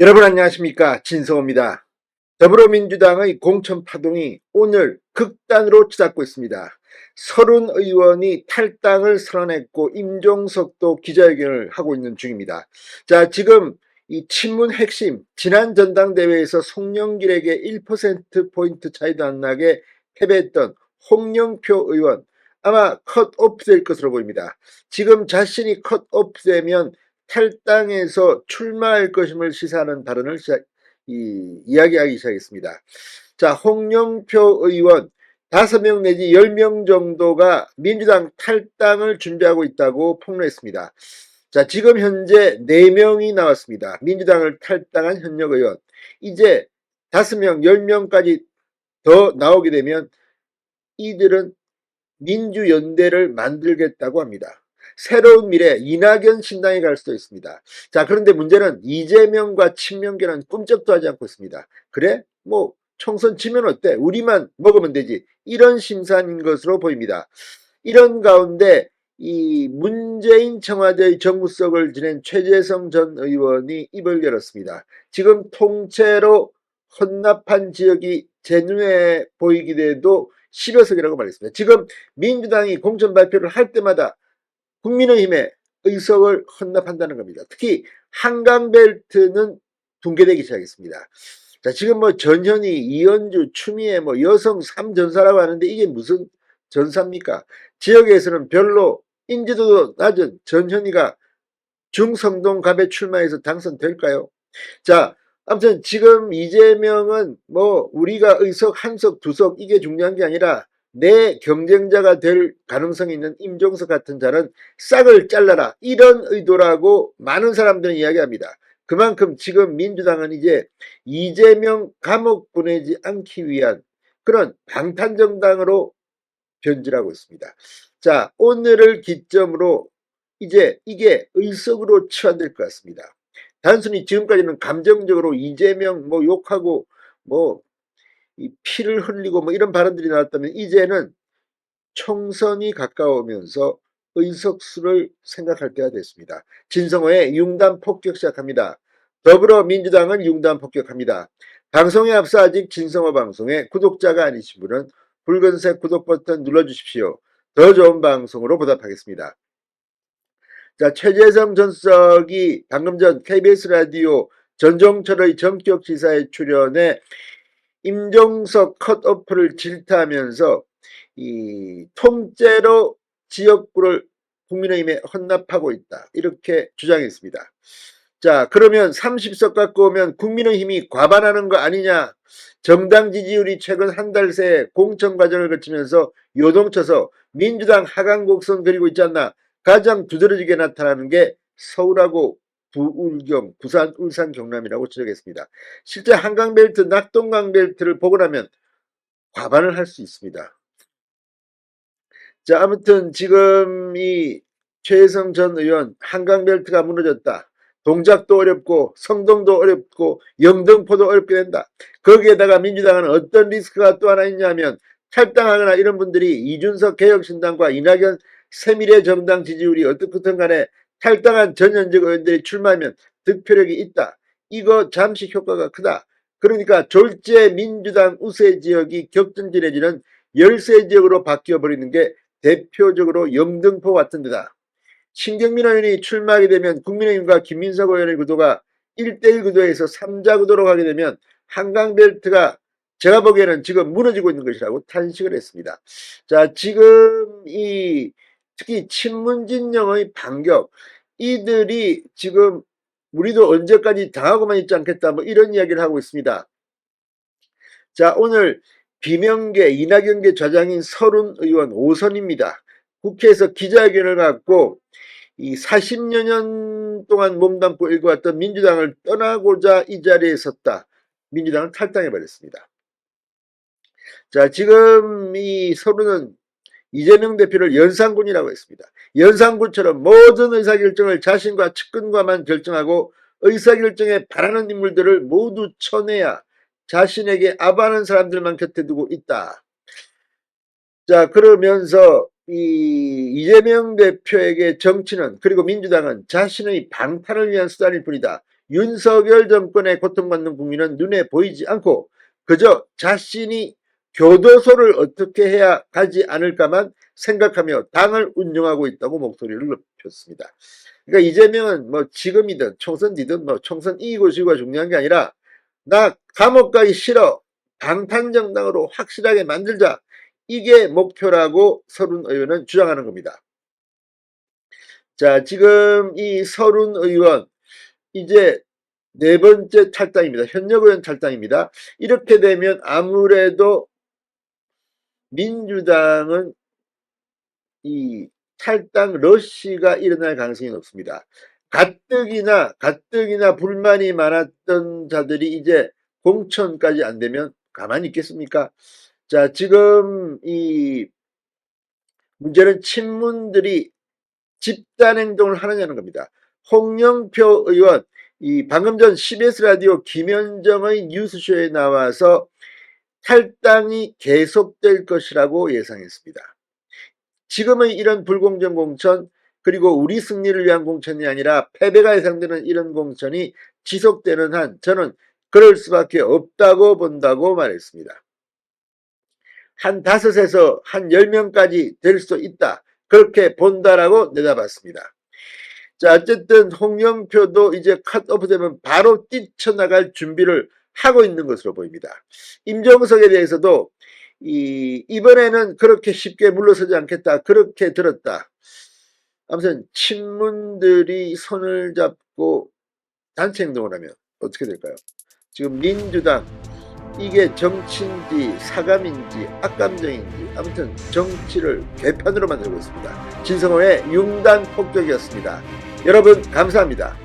여러분 안녕하십니까, 진성호입니다. 더불어민주당의 공천파동이 오늘 극단으로 치닫고 있습니다. 서른 의원이 탈당을 선언했고 임종석도 기자회견을 하고 있는 중입니다. 자, 지금 이 친문 핵심 지난 전당대회에서 송영길에게 1%포인트 차이도 안 나게 패배했던 홍영표 의원, 아마 컷오프 될 것으로 보입니다. 지금 자신이 컷오프 되면 탈당해서 출마할 것임을 시사하는 발언을 이야기하기 시작했습니다. 자, 홍영표 의원 5명 내지 10명 정도가 민주당 탈당을 준비하고 있다고 폭로했습니다. 자, 지금 현재 4명이 나왔습니다. 민주당을 탈당한 현역 의원. 이제 5명, 10명까지 더 나오게 되면 이들은 민주연대를 만들겠다고 합니다. 새로운 미래 이낙연 신당에 갈 수도 있습니다. 자, 그런데 문제는 이재명과 친명계는 꿈쩍도 하지 않고 있습니다. 그래? 뭐 총선 치면 어때? 우리만 먹으면 되지. 이런 심산인 것으로 보입니다. 이런 가운데 이 문재인 청와대의 정무수석을 지낸 최재성 전 의원이 입을 열었습니다. 지금 통째로 헌납한 지역이 제 눈에 보이기도 해도 10여 석이라고 말했습니다. 지금 민주당이 공천 발표를 할 때마다 국민의힘의 의석을 헌납한다는 겁니다. 특히 한강벨트는 붕괴되기 시작했습니다. 자, 지금 뭐 전현희, 이현주, 추미애 뭐 여성 3전사라고 하는데 이게 무슨 전사입니까? 지역에서는 별로 인지도도 낮은 전현희가 중성동갑에 출마해서 당선될까요? 자, 아무튼 지금 이재명은 뭐 우리가 의석 한석 두석 이게 중요한 게 아니라 내 경쟁자가 될 가능성이 있는 임종석 같은 자는 싹을 잘라라, 이런 의도라고 많은 사람들은 이야기합니다. 그만큼 지금 민주당은 이제 이재명 감옥 보내지 않기 위한 그런 방탄정당으로 변질하고 있습니다. 자, 오늘을 기점으로 이제 이게 의석으로 치환될 것 같습니다. 단순히 지금까지는 감정적으로 이재명 뭐 욕하고 뭐 이 피를 흘리고 뭐 이런 발언들이 나왔다면 이제는 총선이 가까우면서 의석수를 생각할 때가 됐습니다. 진성호의 융단 폭격 시작합니다. 더불어민주당은 융단 폭격합니다. 방송에 앞서 아직 진성호 방송에 구독자가 아니신 분은 붉은색 구독 버튼 눌러주십시오. 더 좋은 방송으로 보답하겠습니다. 자, 최재성 전 수석이 방금 전 KBS 라디오 전종철의 전격 시사에 출연해 임종석 컷오프를 질타하면서 이 통째로 지역구를 국민의힘에 헌납하고 있다, 이렇게 주장했습니다. 자, 그러면 30석 갖고 오면 국민의힘이 과반하는 거 아니냐? 정당 지지율이 최근 한 달 새 공천 과정을 거치면서 요동쳐서 민주당 하강 곡선 그리고 있지 않나? 가장 두드러지게 나타나는 게 서울하고 부울경, 부산, 울산, 경남이라고 지적했습니다. 실제 한강벨트, 낙동강벨트를 보고 나면 과반을 할 수 있습니다. 자, 아무튼 지금 이 최혜성 전 의원 한강벨트가 무너졌다, 동작도 어렵고 성동도 어렵고 영등포도 어렵게 된다, 거기에다가 민주당은 어떤 리스크가 또 하나 있냐면 탈당하거나 이런 분들이 이준석 개혁신당과 이낙연 새미래 정당 지지율이 어떻든 간에 탈당한 전현직 의원들이 출마하면 득표력이 있다, 이거 잠시 효과가 크다. 그러니까 졸지에 민주당 우세 지역이 격전지해지는 열세 지역으로 바뀌어버리는 게 대표적으로 영등포 같은 데다. 신경민 의원이 출마하게 되면 국민의힘과 김민석 의원의 구도가 1대1 구도에서 3자 구도로 가게 되면 한강벨트가 제가 보기에는 지금 무너지고 있는 것이라고 탄식을 했습니다. 자, 지금 이 특히 친문진영의 반격, 이들이 지금 우리도 언제까지 당하고만 있지 않겠다 뭐 이런 이야기를 하고 있습니다. 자, 오늘 비명계 이낙연계 좌장인 서른 의원 5선입니다. 국회에서 기자회견을 갖고 이 40여 년 동안 몸담고 일궈왔던 민주당을 떠나고자 이 자리에 섰다. 민주당을 탈당해버렸습니다. 자, 지금 이 서른은 이재명 대표를 연산군이라고 했습니다. 연산군처럼 모든 의사결정을 자신과 측근과만 결정하고 의사결정에 바라는 인물들을 모두 쳐내야 자신에게 아부하는 사람들만 곁에 두고 있다. 자, 그러면서 이재명 대표에게 정치는, 그리고 민주당은 자신의 방탄을 위한 수단일 뿐이다, 윤석열 정권의 고통받는 국민은 눈에 보이지 않고 그저 자신이 교도소를 어떻게 해야 가지 않을까만 생각하며 당을 운영하고 있다고 목소리를 높였습니다. 그러니까 이재명은 뭐 지금이든 총선 뒤든 뭐 총선 이기고 지고가 중요한 게 아니라 나 감옥 가기 싫어. 방탄정당으로 확실하게 만들자. 이게 목표라고 서른 의원은 주장하는 겁니다. 자, 지금 이 서른 의원 이제 네 번째 탈당입니다. 현역 의원 탈당입니다. 이렇게 되면 아무래도 민주당은 이 탈당 러시가 일어날 가능성이 높습니다. 가뜩이나 불만이 많았던 자들이 이제 공천까지 안 되면 가만히 있겠습니까? 자, 지금 이 문제는 친문들이 집단 행동을 하느냐는 겁니다. 홍영표 의원, 이 방금 전 CBS 라디오 김현정의 뉴스쇼에 나와서 탈당이 계속될 것이라고 예상했습니다. 지금의 이런 불공정 공천, 그리고 우리 승리를 위한 공천이 아니라 패배가 예상되는 이런 공천이 지속되는 한 저는 그럴 수밖에 없다고 본다고 말했습니다. 한 5에서 한 10명까지 될 수 있다. 그렇게 본다라고 내다봤습니다. 자, 어쨌든 홍영표도 이제 컷오프 되면 바로 뛰쳐나갈 준비를 하고 있는 것으로 보입니다. 임종석에 대해서도 이번에는 그렇게 쉽게 물러서지 않겠다. 그렇게 들었다. 아무튼 친문들이 손을 잡고 단체 행동을 하면 어떻게 될까요? 지금 민주당 이게 정치인지 사감인지 악감정인지 아무튼 정치를 개판으로 만들고 있습니다. 진성호의 융단 폭격이었습니다. 여러분 감사합니다.